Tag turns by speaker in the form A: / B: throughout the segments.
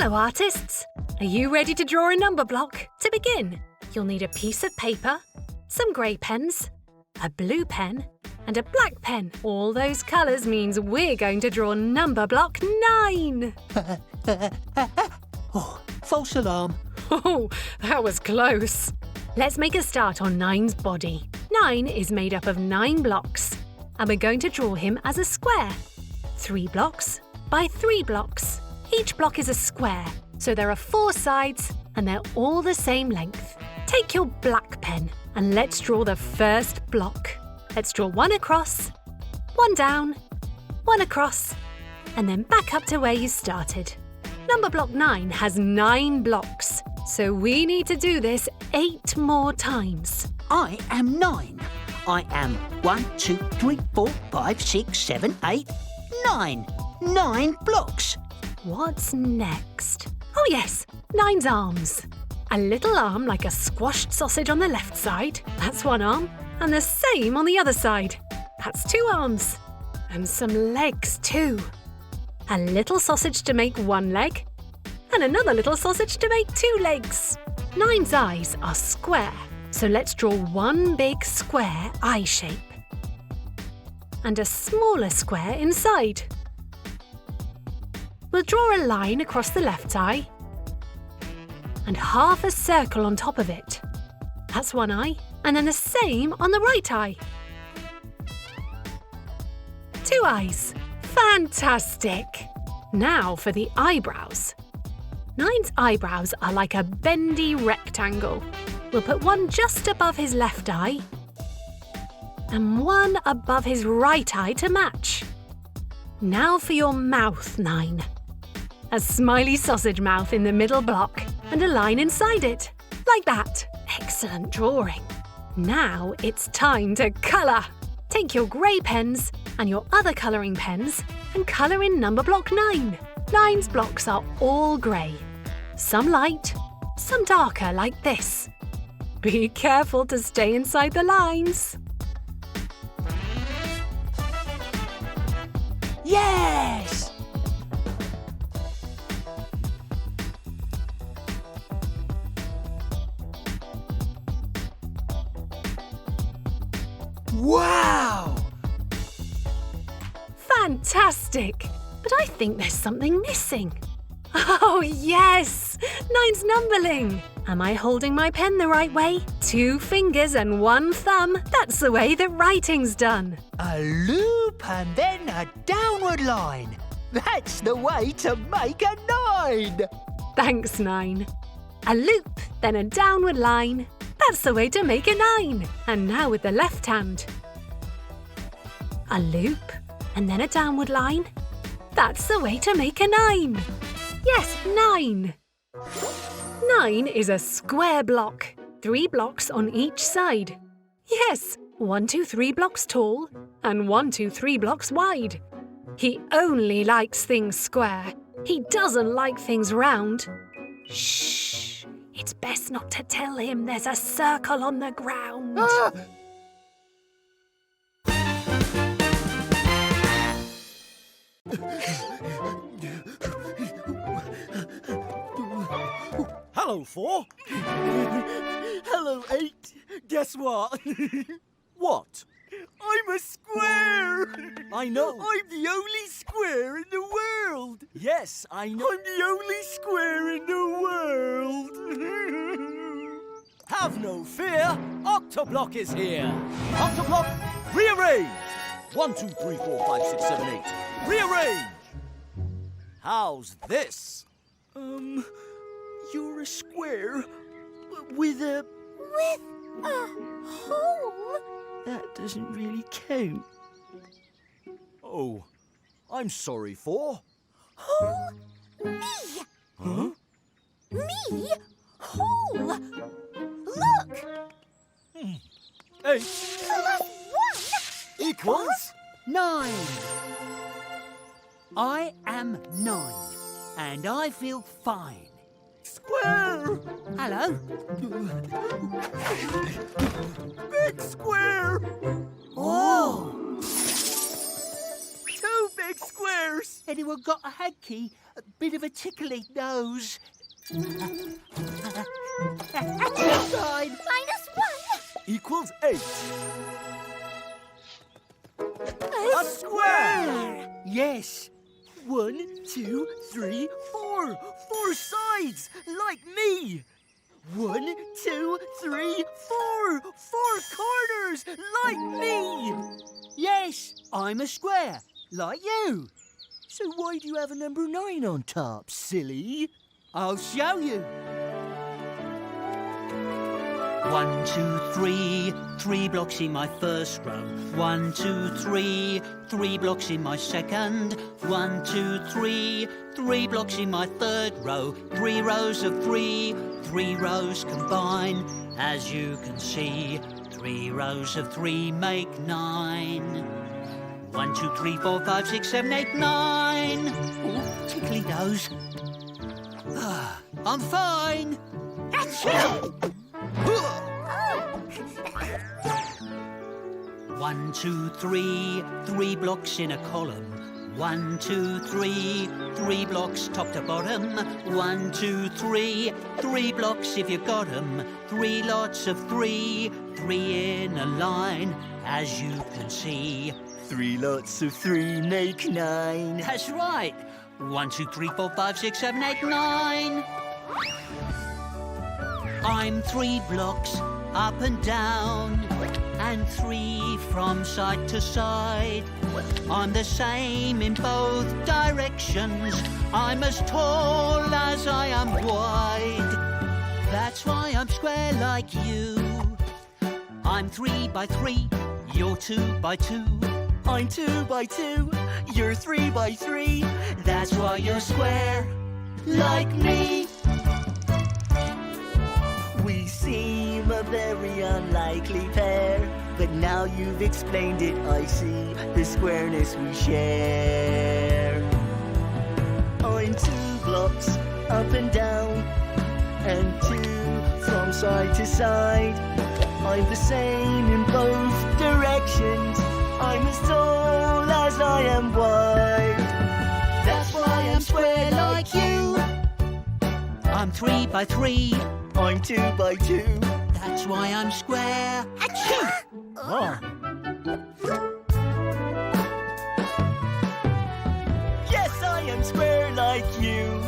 A: Hello, artists! Are you ready to draw a number block? To begin, you'll need a piece of paper, some grey pens, a blue pen, and a black pen. All those colours means we're going to draw Numberblock 9!
B: Oh, false alarm.
A: Oh, that was close. Let's make a start on 9's body. 9 is made up of 9 blocks, and we're going to draw him as a square. 3 blocks by 3 blocks. Each block is a square, so there are 4 sides, and they're all the same length. Take your black pen, and let's draw the first block. Let's draw 1 across, 1 down, 1 across, and then back up to where you started. Numberblock 9 has 9 blocks, so we need to do this 8 more times.
B: I am 9. I am 1, 2, 3, 4, 5, 6, 7, 8, 9. 9 blocks.
A: What's next? Oh yes, 9's arms. A little arm like a squashed sausage on the left side. That's 1 arm. And the same on the other side. That's 2 arms. And some legs too. A little sausage to make 1 leg. And another little sausage to make 2 legs. 9's eyes are square. So let's draw 1 big square eye shape. And a smaller square inside. We'll draw a line across the left eye. And half a circle on top of it. That's 1 eye. And then the same on the right eye. 2 eyes. Fantastic! Now for the eyebrows. 9's eyebrows are like a bendy rectangle. We'll put 1 just above his left eye and 1 above his right eye to match. Now for your mouth, 9. A smiley sausage mouth in the middle block and a line inside it. Like that. Excellent drawing. Now it's time to colour. Take your grey pens and your other colouring pens and colour in Numberblock 9. 9's blocks are all grey. Some light, some darker like this. Be careful to stay inside the lines.
B: Yes! Wow!
A: Fantastic! But I think there's something missing. Oh, yes! 9's numbering. Am I holding my pen the right way? 2 fingers and 1 thumb. That's the way that writing's done.
B: A loop and then a downward line. That's the way to make a 9.
A: Thanks, 9. A loop, then a downward line. That's the way to make a 9. And now with the left hand. A loop, and then a downward line. That's the way to make a 9. Yes, 9. 9 is a square block. 3 blocks on each side. Yes, 1, 2, 3 blocks tall and 1, 2, 3 blocks wide. He only likes things square. He doesn't like things round. Shh! It's best not to tell him there's a circle on the ground.
B: Ah!
C: Hello, 4.
D: Hello, 8. Guess what?
C: What?
D: I'm a square!
C: I know.
D: I'm the only square in the world!
C: Yes, I know.
D: I'm the only square in the world!
C: Have no fear. Octoblock is here. Octoblock, rearrange. 1, 2, 3, 4, 5, 6, 7, 8. Rearrange. How's this?
D: You're a square with a...
E: With a hole?
D: That doesn't really count.
C: Oh, I'm sorry, 4.
E: Hole? Me?
C: Huh?
E: Me? Hole? Look!
C: 8
E: +1
C: equals
B: 9. I am 9, and I feel fine.
D: Square!
B: Hello?
D: Big square!
B: Oh!
D: 2 big squares!
B: Anyone got a hanky? A bit of a tickly nose. Nine.
E: -1
C: Equals 8.
E: a square.
D: Yes. 1, 2, 3, 4. 4 sides, like me. 1, 2, 3, 4. 4 corners, like me.
B: Yes, I'm a square, like you.
D: So why do you have a number 9 on top, silly?
B: I'll show you. 1, 2, 3, 3 blocks in my first row. 1, 2, 3, 3 blocks in my second. 1, 2, 3, 3 blocks in my third row. 3 rows of 3, 3 rows combine. As you can see, 3 rows of 3 make 9. 1, 2, 3, 4, 5, 6, 7, 8, 9. Oh, tickly nose. Ah, I'm fine. Achoo! 1, 2, 3, 3 blocks in a column. 1, 2, 3, 3 blocks top to bottom. 1, 2, 3, 3 blocks if you got 'em. 3 lots of 3, 3 in a line. As you can see,
D: 3 lots of 3 make 9.
B: that's right. 1, 2, 3, 4, 5, 6, 7, 8, 9. I'm 3 blocks up and down, and 3 from side to side. I'm the same in both directions. I'm as tall as I am wide. That's why I'm square like you. I'm 3 by 3, you're 2 by 2.
D: I'm 2 by 2, you're 3 by 3.
B: That's why you're square like me.
D: We seem a very unlikely pair, but now you've explained it, I see the squareness we share. I'm 2 blocks up and down, and 2 from side to side. I'm the same in both directions. I'm as tall as I am wide.
B: That's why I'm square like you. I'm 3 by 3.
D: I'm 2 by 2.
B: That's why I'm square. Achoo!
D: Oh. Yes, I am square like you.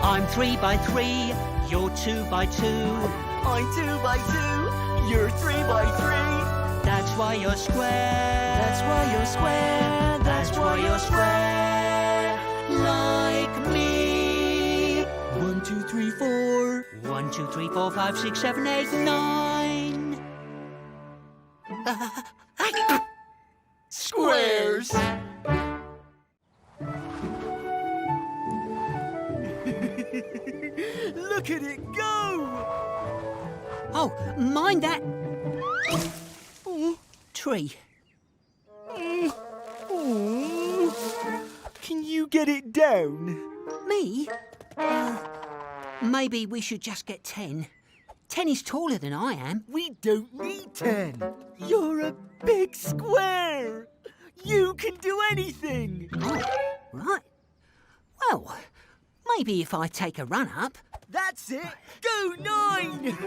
B: I'm 3 by 3. You're 2 by 2.
D: I'm 2 by 2. You're 3 by 3.
B: That's why you're square.
D: That's why you're square.
B: That's why you're square like me.
D: 1, 2, 3, 4.
B: 1, 2, 3, 4, 5, 6, 7, 8, 9.
D: Squares. Look at it go.
B: Oh, mind that tree.
D: Can you get it down?
B: Me? Maybe we should just get 10. 10 is taller than I am.
D: We don't need 10. You're a big square. You can do anything.
B: Oh, right. Well, maybe if I take a run up.
D: That's it. Go 9.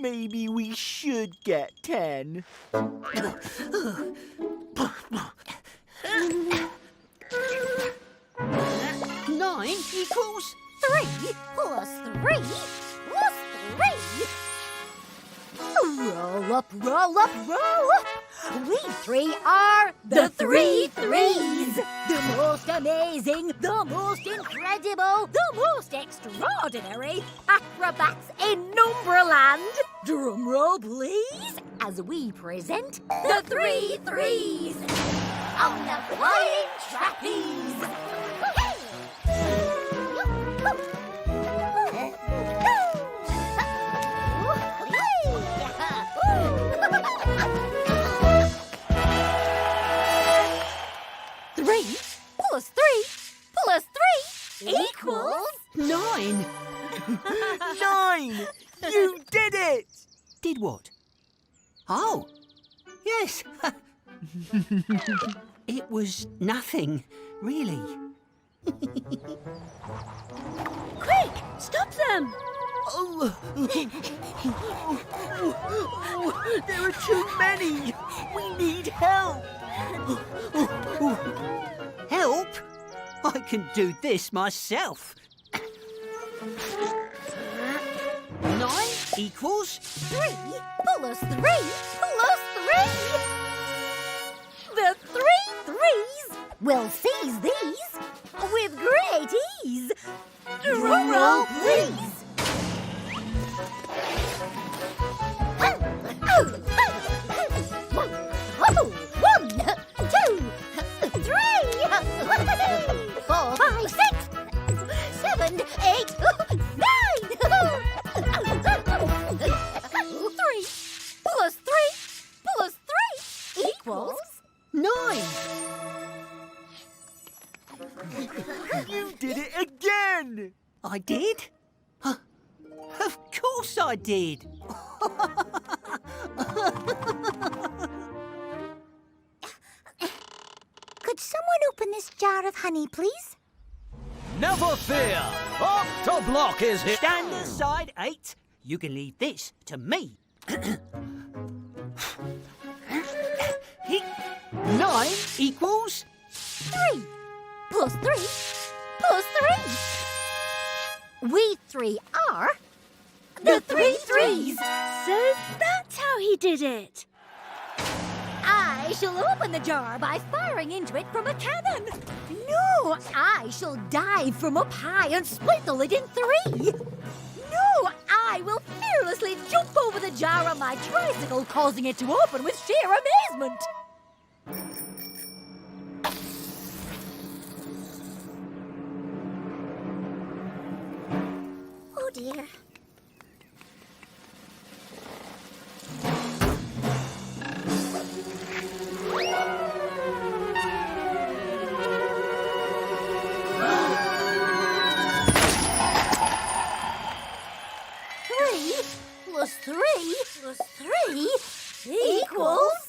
D: Maybe we should get 10.
B: 9 equals
E: 3 plus 3 plus 3. Roll up, roll up, roll up. We 3 are the 3 threes. The most amazing, the most incredible, the most extraordinary acrobats in Numberland. Drum roll, please, as we present the 3 threes on the flying trapeze. Plus 3 equals
B: 9.
D: 9! You did it!
B: Did what? Oh, yes. It was nothing, really.
E: Quick, stop them!
C: Oh, there are too many. We need help.
B: Help? I can do this myself. 9 equals
E: 3 plus 3 plus 3. The 3 threes will seize these with great ease. Drum roll, please. 1, 2, 3, 4, 5, 6, 7, 8, 9. 3 plus 3 plus 3 equals
B: 9.
C: You did it again.
B: I did? Of course I did.
E: Could someone open this jar of honey, please?
C: Never fear. Octoblock is here.
B: Stand aside, 8. You can leave this to me. 9 equals
E: 3 plus 3 plus 3. We 3 are the 3 threes.
F: So that's how he did it.
E: I shall open the jar by firing into it from a cannon. No, I shall dive from up high and split the lid in 3. No, I will fearlessly jump over the jar on my tricycle, causing it to open with sheer amazement. Oh dear. Plus 3 plus 3 equals